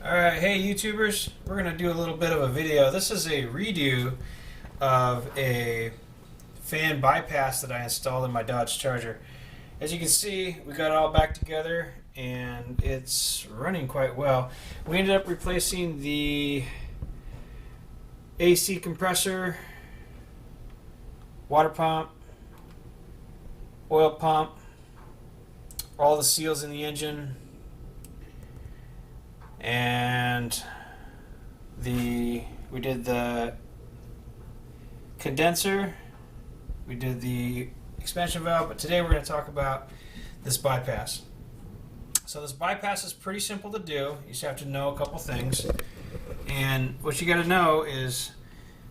Alright, hey YouTubers, we're going to do a little bit of a video. This is a redo of a fan bypass that I installed in my Dodge Charger. As you can see, we got it all back together and it's running quite well. We ended up replacing the AC compressor, water pump, oil pump, all the seals in the engine, and we did the condenser, we did the expansion valve, but today we're going to talk about this bypass. So this bypass is pretty simple to do. You just have to know a couple things, and what you got to know is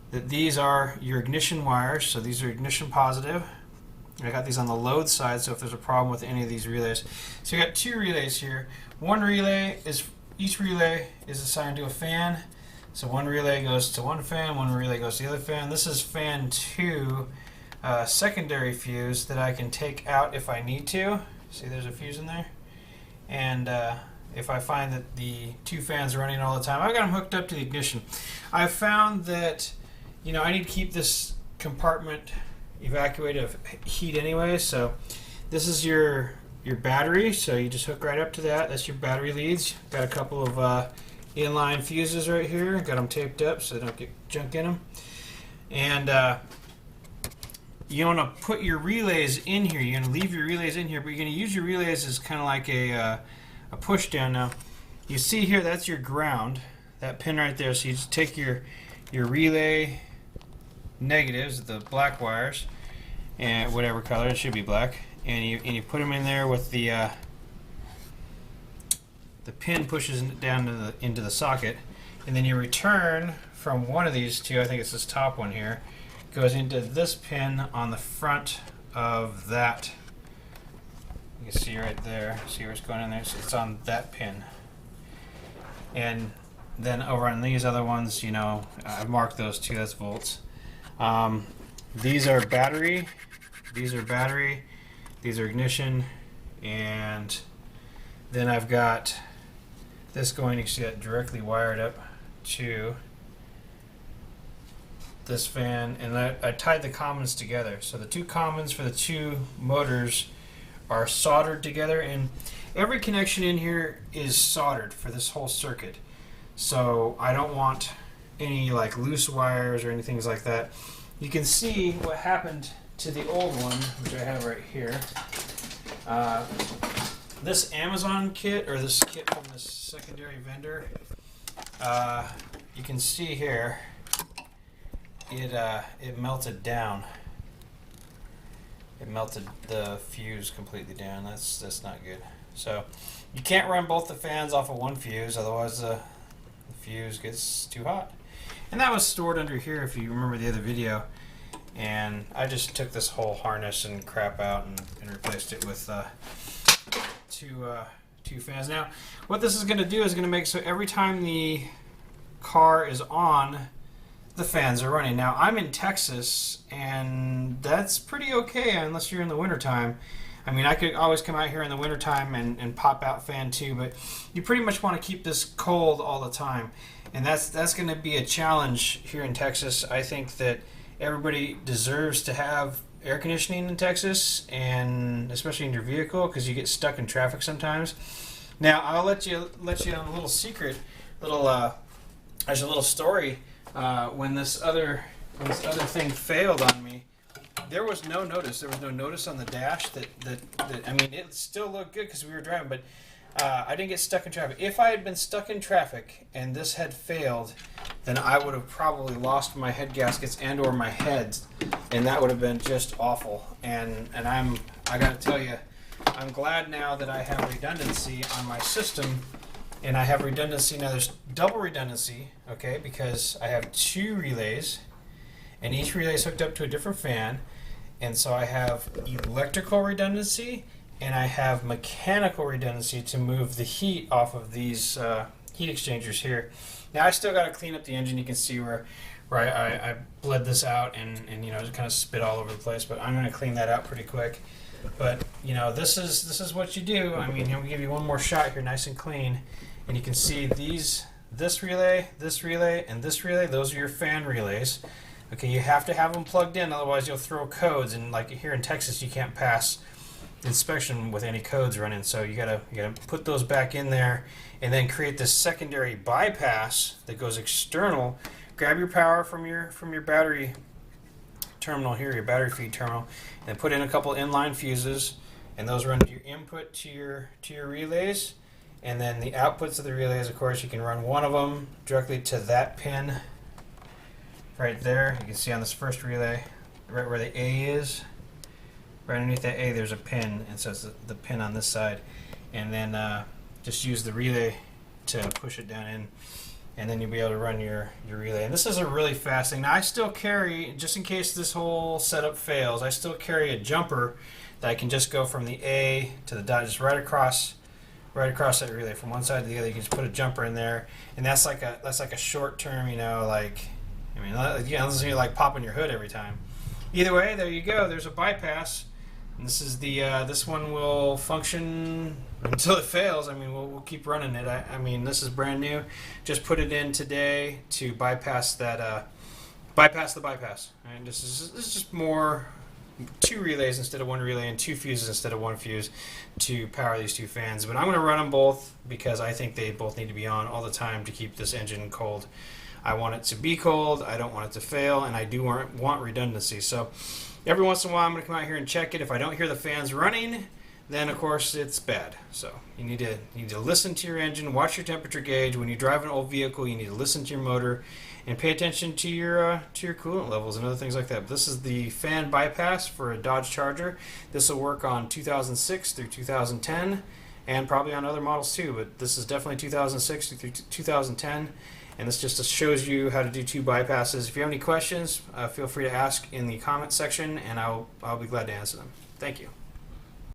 that these are your ignition wires. So these are ignition positive. I got these on the load side, so if there's a problem with any of these relays. So you got two relays here. Each relay is assigned to a fan. So one relay goes to one fan, one relay goes to the other fan. This is fan 2 secondary fuse that I can take out if I need to. See, there's a fuse in there. And if I find that the two fans are running all the time, I've got them hooked up to the ignition. I've found that, I need to keep this compartment evacuated of heat anyway. So this is your battery, so you just hook right up to that. That's your battery leads. Got a couple of inline fuses right here. Got them taped up so they don't get junk in them. And you want to put your relays in here. You're going to leave your relays in here, but you're going to use your relays as kind of like a push down. Now, you see here, that's your ground, that pin right there. So you just take your relay negatives, the black wires, and whatever color, it should be black. And you put them in there with the pin pushes down into the socket, and then you return from one of these two. I think it's this top one here. Goes into this pin on the front of that. You can see right there. See where it's going in there? So it's on that pin. And then over on these other ones, I've marked those two. That's volts. These are battery. These are battery. These are ignition, and then I've got this going to get directly wired up to this fan, and I tied the commons together. So the two commons for the two motors are soldered together, and every connection in here is soldered for this whole circuit. So I don't want any like loose wires or anything like that. You can see what happened to the old one, which I have right here. This Amazon kit, or this kit from this secondary vendor, you can see here it melted down. It melted the fuse completely down. That's not good. So you can't run both the fans off of one fuse, otherwise the fuse gets too hot. And that was stored under here, if you remember the other video. And I just took this whole harness and crap out and replaced it with two fans. Now, what this is going to do is going to make so every time the car is on, the fans are running. Now, I'm in Texas, and that's pretty okay unless you're in the wintertime. I mean, I could always come out here in the wintertime and pop out fan 2, but you pretty much want to keep this cold all the time. And that's going to be a challenge here in Texas. I think that everybody deserves to have air conditioning in Texas, and especially in your vehicle, because you get stuck in traffic sometimes. Now, I'll let you on a little secret, there's a little story. When this other thing failed on me, there was no notice. There was no notice on the dash that I mean, it still looked good because we were driving, but I didn't get stuck in traffic. If I had been stuck in traffic and this had failed, then I would have probably lost my head gaskets and/or my heads, and that would have been just awful. And I got to tell you, I'm glad now that I have redundancy on my system, and I have redundancy now. There's double redundancy, okay, because I have two relays, and each relay is hooked up to a different fan, and so I have electrical redundancy and I have mechanical redundancy to move the heat off of these heat exchangers here. Now I still got to clean up the engine. You can see where I bled this out and just kind of spit all over the place, but I'm going to clean that out pretty quick. But this is what you do. I mean, here we give you one more shot here, nice and clean, And you can see this relay, and this relay, those are your fan relays. Okay, you have to have them plugged in, otherwise you'll throw codes, and like here in Texas you can't pass inspection with any codes running, so you gotta put those back in there, and then create this secondary bypass that goes external. Grab your power from your battery terminal here, your battery feed terminal, and put in a couple inline fuses, and those run your input to your relays, and then the outputs of the relays, of course, you can run one of them directly to that pin right there. You can see on this first relay, right where the A is, right underneath that A, there's a pin, and so it's the pin on this side, and then just use the relay to push it down in, and then you'll be able to run your relay. And this is a really fast thing. Now I still carry, just in case this whole setup fails, I still carry a jumper that I can just go from the A to the dot, just right across that relay from one side to the other. You can just put a jumper in there, and that's like a short term, like, I mean, this is like popping your hood every time. Either way, there you go. There's a bypass, and this is this one will function until it fails. I mean, we'll keep running it. I mean, this is brand new. Just put it in today to bypass that bypass the bypass. Right? This is just more. 2 relays instead of 1 relay, and 2 fuses instead of 1 fuse to power these 2 fans. But I'm going to run them both because I think they both need to be on all the time to keep this engine cold. I want it to be cold, I don't want it to fail, and I do want redundancy. So every once in a while I'm going to come out here and check it. If I don't hear the fans running, then of course it's bad. So you need to listen to your engine, watch your temperature gauge. When you drive an old vehicle, you need to listen to your motor and pay attention to your coolant levels and other things like that. But this is the fan bypass for a Dodge Charger. This will work on 2006 through 2010 and probably on other models too, but this is definitely 2006 through 2010, and this just shows you how to do 2 bypasses. If you have any questions, feel free to ask in the comment section, and I'll be glad to answer them. Thank you.